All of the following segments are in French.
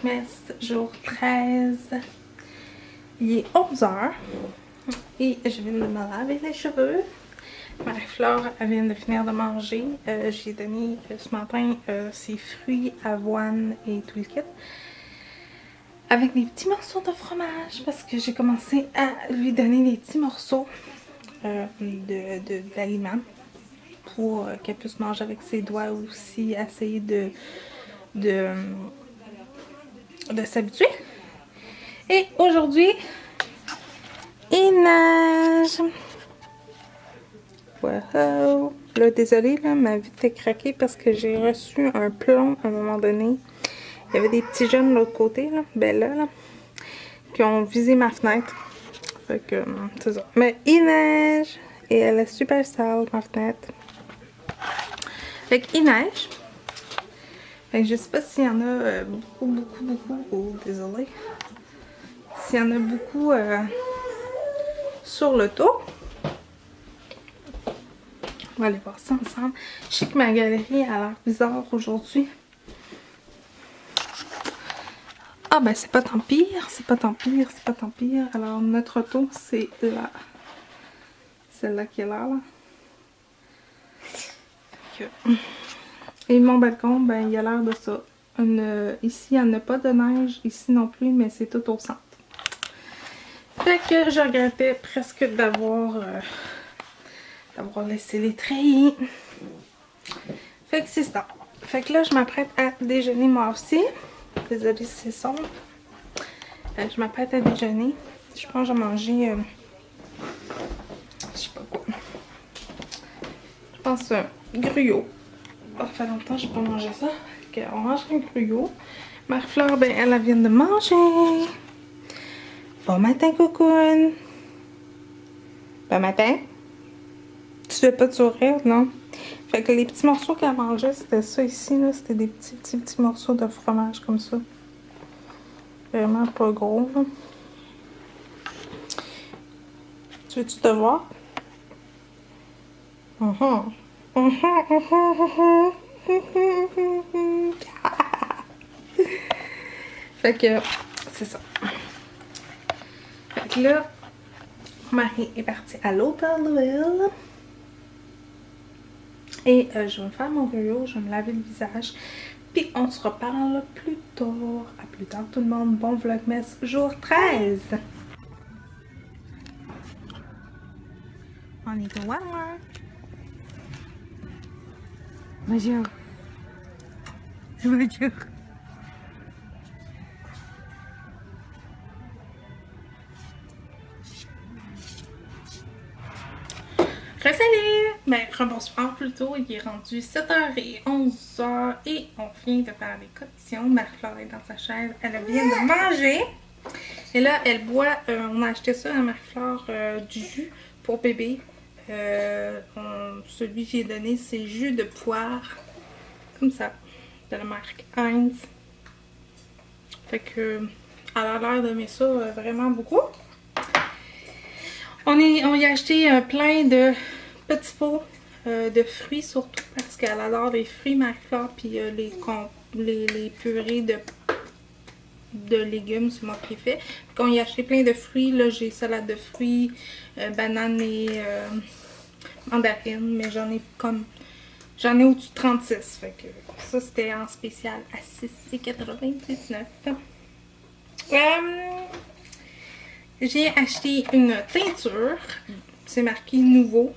Vlogmas jour 13. Il est 11h et je viens de me laver les cheveux. Marie-Flore, elle vient de finir de manger. J'ai donné ce matin ses fruits, avoine et tout le kit. Avec des petits morceaux de fromage parce que j'ai commencé à lui donner des petits morceaux d'aliments pour qu'elle puisse manger avec ses doigts ou aussi essayer de s'habituer. Et aujourd'hui, il neige. Wow! Là, désolée, là, ma vitre est craquée parce que j'ai reçu un plomb à un moment donné. Il y avait des petits jeunes de l'autre côté, là, ben là, qui ont visé ma fenêtre. Fait que, c'est ça. Mais il neige et elle est super sale, ma fenêtre. Fait qu'il neige. Fait que je sais pas s'il y en a beaucoup, oh, désolée. S'il y en a beaucoup sur le toit. On va aller voir ça ensemble. Je sais que ma galerie a l'air bizarre aujourd'hui. Ah ben c'est pas tant pire, c'est pas tant pire, c'est pas tant pire. Alors notre auto c'est là. Celle-là qui est là. Et mon balcon, ben il a l'air de ça. Ici il n'y en a pas de neige, ici non plus, mais c'est tout au centre. Fait que je regrettais presque d'avoir laissé les treillis. Fait que c'est ça. Fait que là je m'apprête à déjeuner moi aussi. Désolée si c'est sombre. Je m'apprête à déjeuner. Je pense que j'ai mangé je sais pas quoi. Je pense gruyot. Ça fait longtemps que j'ai pas mangé ça. Fait on mange un gruyot. Marie-Flore, ben elle vient de manger. Bon matin, cocoon. Bon matin. Tu fais pas de sourire, non? Fait que les petits morceaux qu'elle mangeait, c'était ça ici, là. C'était des petits morceaux de fromage comme ça. Vraiment pas gros, là. Tu veux-tu te voir? Fait que, c'est ça. Fait que là, Marie est partie à l'hôtel de ville. Et je vais me faire mon gruyot, je vais me laver le visage. Puis on se reparle plus tard. À plus tard tout le monde. Bon Vlogmas jour 13. On est au Walmart. Bonjour. Bonjour. Salut! Ben, rebonsoir plutôt, il est rendu 7h et 11h et on vient de faire les coctions. Marie-Flore est dans sa chaise, elle vient de manger. Et là, elle boit, on a acheté ça à Marie-Flore, du jus pour bébé. Celui que j'ai donné, c'est jus de poire, comme ça, de la marque Heinz. Fait que, elle a l'air d'aimer ça vraiment beaucoup. On y a acheté plein de petits pots de fruits surtout parce qu'elle adore les fruits Marie-Flore puis les purées de légumes, c'est moi qui ai fait. Puis on y a acheté plein de fruits, là j'ai salade de fruits, bananes et mandarines, mais j'en ai au-dessus de 36, fait que ça c'était en spécial à 6,99 $. J'ai acheté une teinture, c'est marqué nouveau.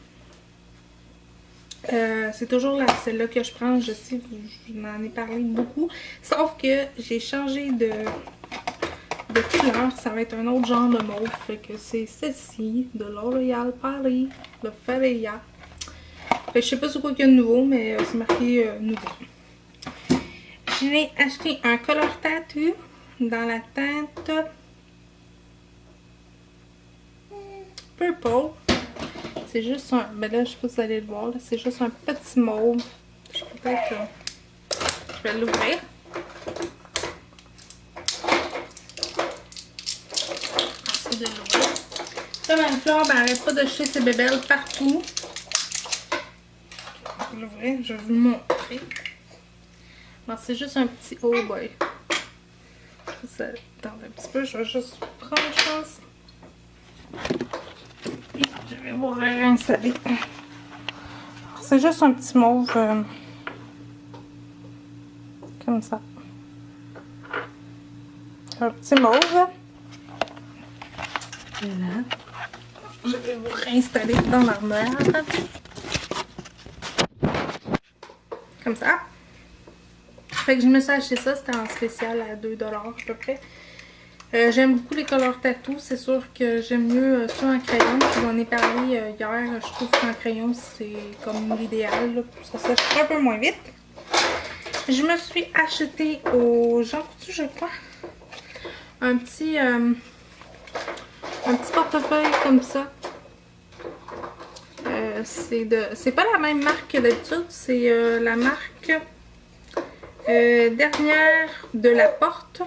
C'est toujours celle-là que je prends, je sais, je m'en ai parlé beaucoup. Sauf que j'ai changé de couleur, ça va être un autre genre de mauve. Fait que c'est celle-ci, de L'Oréal Paris, de Feria. Fait que je sais pas c'est quoi qu'il y a de nouveau, mais c'est marqué nouveau. J'ai acheté un color tattoo dans la teinte Purple. C'est juste un... Ben là, je sais pas si vous allez le voir. C'est juste un petit mauve. Je vais l'ouvrir. Ensuite de l'ouvrir. Là, Marie-Flore, ben, elle arrête pas de jeter ses bébelles partout. Je vais l'ouvrir. Je vais vous le montrer. Alors, c'est juste un petit... Oh boy. Attends un petit peu, je vais juste prendre une chance. Et je vais vous réinstaller. C'est juste un petit mauve comme ça. Un petit mauve. Voilà. Je vais vous réinstaller dans l'armoire. Comme ça. Fait que je me suis acheté ça, c'était en spécial à 2$ à peu près. J'aime beaucoup les couleurs tatou, c'est sûr que j'aime mieux ça en crayon. Je vous en ai parlé hier, je trouve qu'en crayon c'est comme l'idéal, ça sèche un peu moins vite. Je me suis acheté au Jean Coutu, je crois, un petit portefeuille comme ça. C'est pas la même marque que d'habitude, c'est la marque Dernière de la Porte.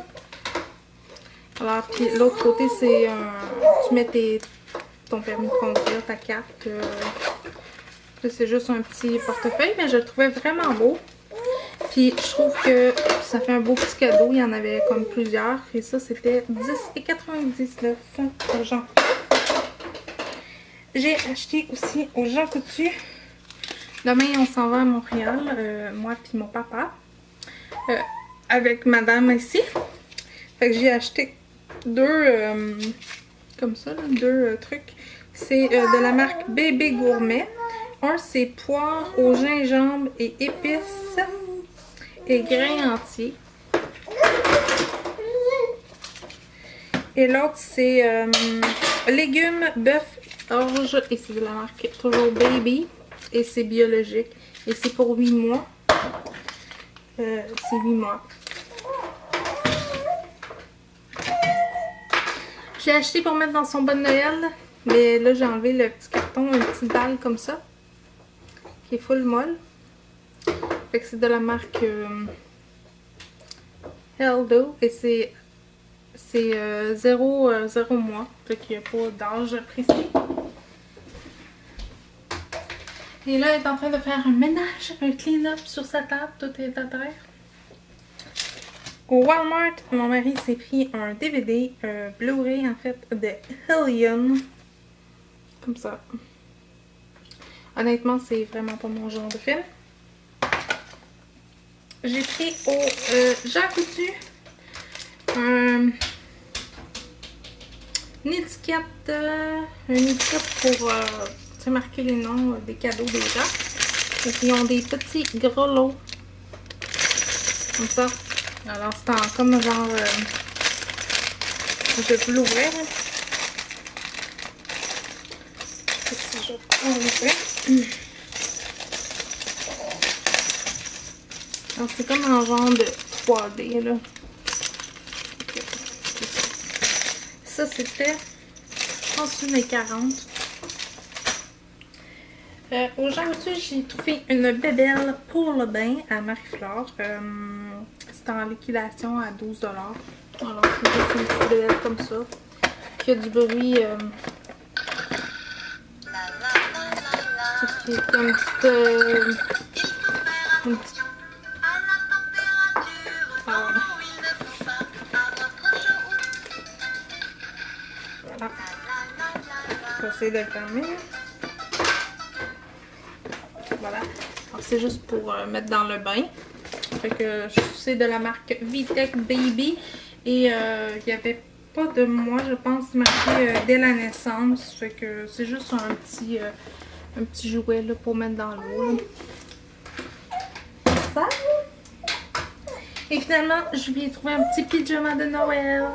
Alors, puis l'autre côté, c'est tu mets ton permis de conduire, ta carte. C'est juste un petit portefeuille, mais je le trouvais vraiment beau. Puis je trouve que ça fait un beau petit cadeau. Il y en avait comme plusieurs. Et ça, c'était 10,99 au Jean Coutu. J'ai acheté aussi au Jean Coutu. Demain, on s'en va à Montréal, moi puis mon papa. Avec madame ici. Fait que j'ai acheté deux comme ça, là, deux trucs. C'est de la marque Bébé Gourmet. Un, c'est poire au gingembre et épices et grains entiers. Et l'autre, c'est légumes, bœuf, orge. Et c'est de la marque toujours Baby. Et c'est biologique. Et c'est pour 8 mois. C'est 8 mois. J'ai acheté pour mettre dans son bon Noël. Mais là, j'ai enlevé le petit carton, une petite dalle comme ça. Qui est full molle. Fait que c'est de la marque Heldo. Et c'est 0 mois. Fait qu'il n'y a pas d'âge précis. Et là, elle est en train de faire un ménage, un clean-up sur sa table. Tout est à terre. Au Walmart, mon mari s'est pris un DVD, Blu-ray en fait, de Hellion. Comme ça. Honnêtement, c'est vraiment pas mon genre de film. J'ai pris au Jean Coutu une étiquette pour marquer les noms des cadeaux des gens. Et ils ont des petits grelots. Comme ça. Alors c'est comme genre... je peux l'ouvrir. Je vais l'ouvrir. Alors c'est comme un genre de 3D là. Ça c'était, je pense, 1,40 $. Au Jean Coutu, j'ai trouvé une bébelle pour le bain à Marie-Flore. C'était en liquidation à 12 $. Alors c'est juste une petite bébelle comme ça. Qui a du bruit. Qui est un petit... Voilà. Je vais essayer de le fermer. Voilà. Alors c'est juste pour mettre dans le bain. Fait que c'est de la marque Vitech Baby. Et il n'y avait pas de mois, je pense, marqué dès la naissance. Fait que c'est juste un petit jouet là, pour mettre dans l'eau. Ça. Et finalement, je lui ai trouvé un petit pyjama de Noël.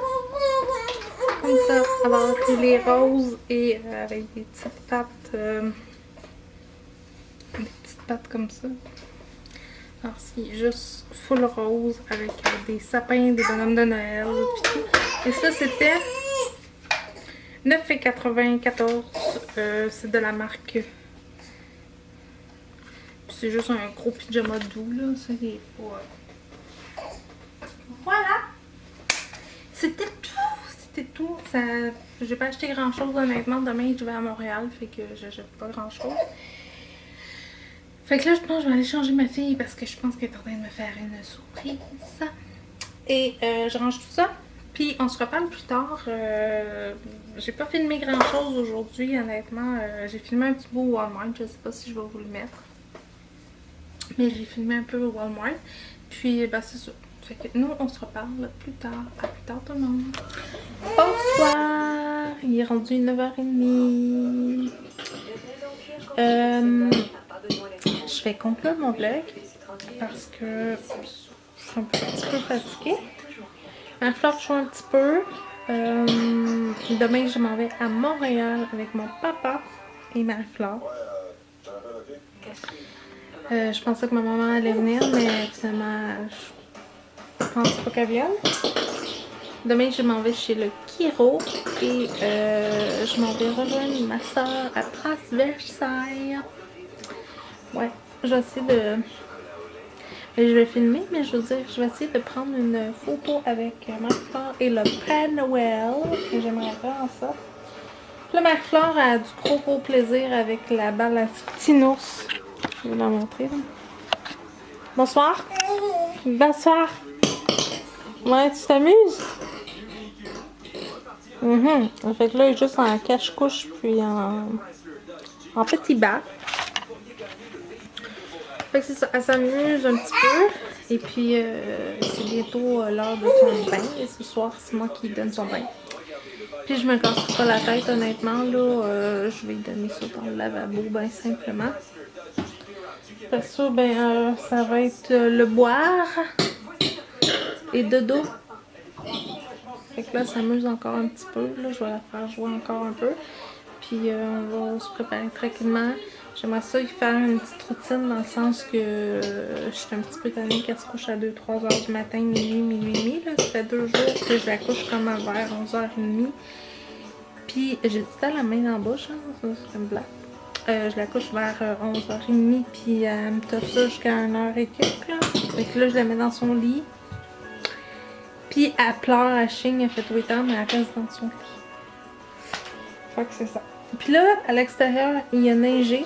Comme ça. Alors, il est rose et avec des petites pattes. Des petites pattes comme ça. Alors, c'est juste full rose avec des sapins, des bonhommes de Noël. Puis tout. Et ça, c'était 9,94 $. C'est de la marque. C'est juste un gros pyjama doux, là. Ça, il est pas... Voilà! C'était tout! C'était tout. J'ai pas acheté grand chose, honnêtement. Demain, je vais à Montréal, fait que j'achète pas grand chose. Fait que là, je pense que je vais aller changer ma fille parce que je pense qu'elle est en train de me faire une surprise. Et je range tout ça. Puis on se reparle plus tard. J'ai pas filmé grand chose aujourd'hui, honnêtement. J'ai filmé un petit bout au Walmart, je sais pas si je vais vous le mettre. Mais j'ai filmé un peu au Walmart. Puis bah c'est ça. Fait que nous on se reparle plus tard. À plus tard tout le monde. Bonsoir! Il est rendu 9h30. Je vais conclure mon vlog parce que je suis un petit peu fatiguée. Ma fleur joue un petit peu. Demain, je m'en vais à Montréal avec mon papa et ma fleur. Je pensais que ma maman allait venir, mais finalement, je pense pas qu'elle vienne. Demain, je m'en vais chez le Kiro et je m'en vais rejoindre ma soeur à Versailles. Ouais, je vais essayer de... Je vais filmer, mais je veux dire, je vais essayer de prendre une photo avec Marie-Flore et le Père Noël, que j'aimerais faire ça. Puis là, Marie-Flore a du gros plaisir avec la balle à petit ours. Je vais la montrer. Là. Bonsoir. Bonsoir. Ouais, tu t'amuses? Fait que là, il est juste en cache-couche, puis en petit bas. Fait que c'est ça, elle s'amuse un petit peu. Et puis, c'est bientôt l'heure de son bain. Et ce soir, c'est moi qui donne son bain. Puis, je me casse pas la tête, honnêtement. Là, je vais lui donner ça dans le lavabo, ben simplement. Après ça, ben, ça va être le boire et dodo. Fait que là, elle s'amuse encore un petit peu. Là, je vais la faire jouer encore un peu. Puis, on va se préparer tranquillement. J'aimerais ça y faire une petite routine dans le sens que je suis un petit peu tannée qu'elle se couche à 2-3 heures du matin, minuit et demi. Là. Ça fait 2 jours que je la couche comme vers 11h30. Puis j'ai tout à la main dans la bouche, hein, ça c'est une blague. Je la couche vers 11h30 puis elle me toffe ça jusqu'à 1h et quelques. Là. Fait que là je la mets dans son lit. Puis elle pleure, elle chigne, elle fait 8 ans, mais elle reste dans son lit. Fait que c'est ça. Puis là, à l'extérieur, il y a neigé.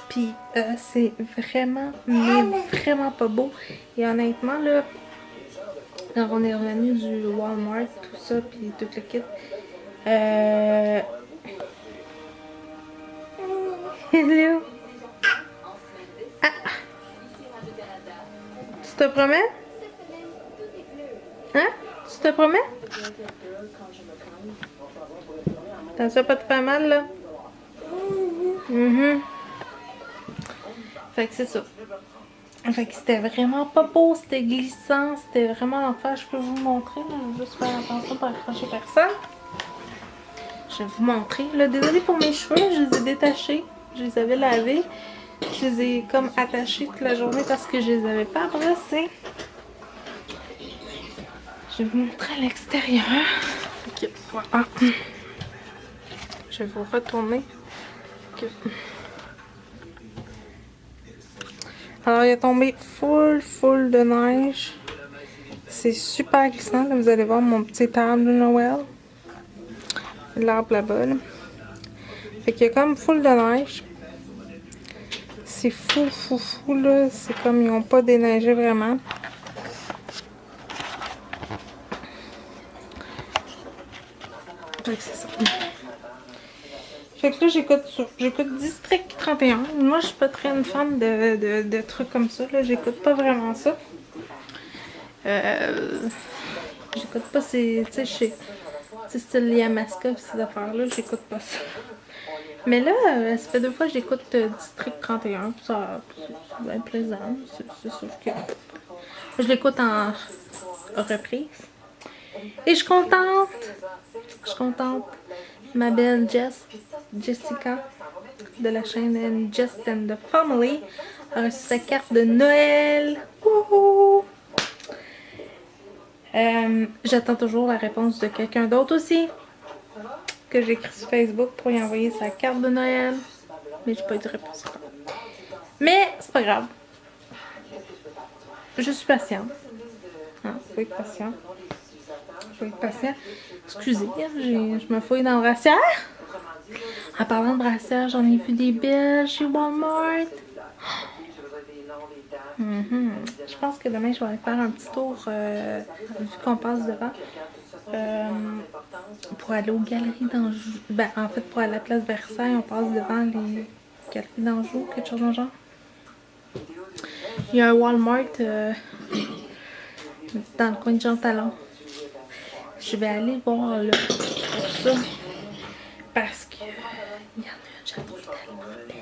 Puis c'est vraiment, mais vraiment pas beau. Et honnêtement, là, quand on est revenu du Walmart, tout ça, puis tout le kit. Hello! Ah! Tu te promets? Hein? Tu te promets? T'as pas de pas mal, là? Fait que c'est ça. Fait que c'était vraiment pas beau, c'était glissant, c'était vraiment l'enfer. Je peux vous montrer, là, je vais juste faire attention pour accrocher personne. Je vais vous montrer. Là, désolée pour mes cheveux, je les ai détachés. Je les avais lavés. Je les ai comme attachés toute la journée parce que je les avais pas brossés. Je vais vous montrer à l'extérieur. Ok, voilà. Je vais vous retourner. Okay. Alors, il a tombé full de neige. C'est super glissant. Là, vous allez voir mon petit arbre de Noël. L'arbre là-bas. Là. Fait qu'il y a comme full de neige. C'est fou là. C'est comme ils n'ont pas déneigé vraiment. Fait que c'est ça. Fait que là, j'écoute District 31. Moi, je suis pas très une fan de trucs comme ça. Là, j'écoute pas vraiment ça. J'écoute pas ces, tu sais, style Yamaska pis ces affaires-là. J'écoute pas ça. Mais là, ça fait 2 fois que j'écoute District 31. Ça, c'est bien plaisant. C'est sûr que je l'écoute en reprise. Et je suis contente. Ma belle Jessica de la chaîne Just and the Family a reçu sa carte de Noël. Wouhou! J'attends toujours la réponse de quelqu'un d'autre aussi que j'ai écrit sur Facebook pour y envoyer sa carte de Noël. Mais j'ai pas eu de réponse encore. Mais c'est pas grave. Je suis patiente. Hein, faut être patient. Faut être patient. Excusez, je me fouille dans le brassière. En parlant de brassière, j'en ai vu des belles chez Walmart. Je pense que demain, je vais aller faire un petit tour, vu qu'on passe devant, pour aller aux galeries d'Anjou. Ben, en fait, pour aller à la place Versailles, on passe devant les galeries d'Anjou, quelque chose dans le genre. Il y a un Walmart dans le coin de Jean Talon. Je vais aller voir là pour ça. Parce que il y en a une, je la trouve tellement belle.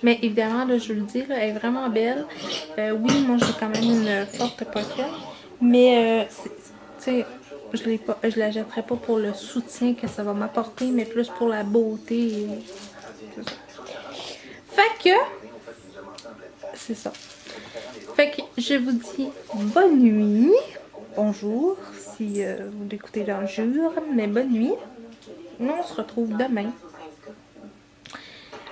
Mais évidemment, là, je vous le dis, là, elle est vraiment belle. Oui, moi j'ai quand même une forte poitrine. Mais tu sais, je la jetterai pas pour le soutien que ça va m'apporter, mais plus pour la beauté. Fait que c'est ça. Fait que je vous dis bonne nuit. Bonjour si vous l'écoutez dans le jour, mais bonne nuit. Nous on se retrouve demain.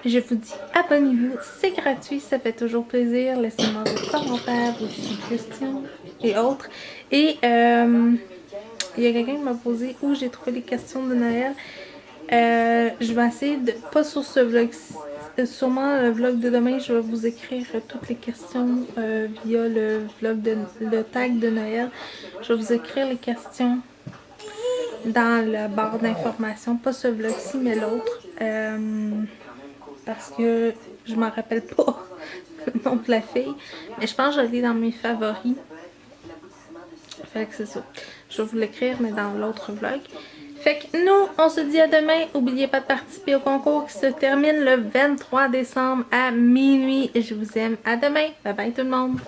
Je vous dis abonnez-vous, c'est gratuit, ça fait toujours plaisir. Laissez-moi vos commentaires, vos questions et autres. Et il y a quelqu'un qui m'a posé où j'ai trouvé les questions de Noël. Je vais essayer de, pas sur ce vlog, sûrement le vlog de demain, je vais vous écrire toutes les questions via le tag de Noël. Je vais vous écrire les questions dans la barre d'informations, pas ce vlog-ci mais l'autre. Parce que je m'en rappelle pas le nom de la fille. Mais je pense que je l'ai dans mes favoris. Fait que c'est ça. Je vais vous l'écrire, mais dans l'autre vlog. Fait que nous, on se dit à demain. N'oubliez pas de participer au concours qui se termine le 23 décembre à minuit. Je vous aime. À demain. Bye bye tout le monde.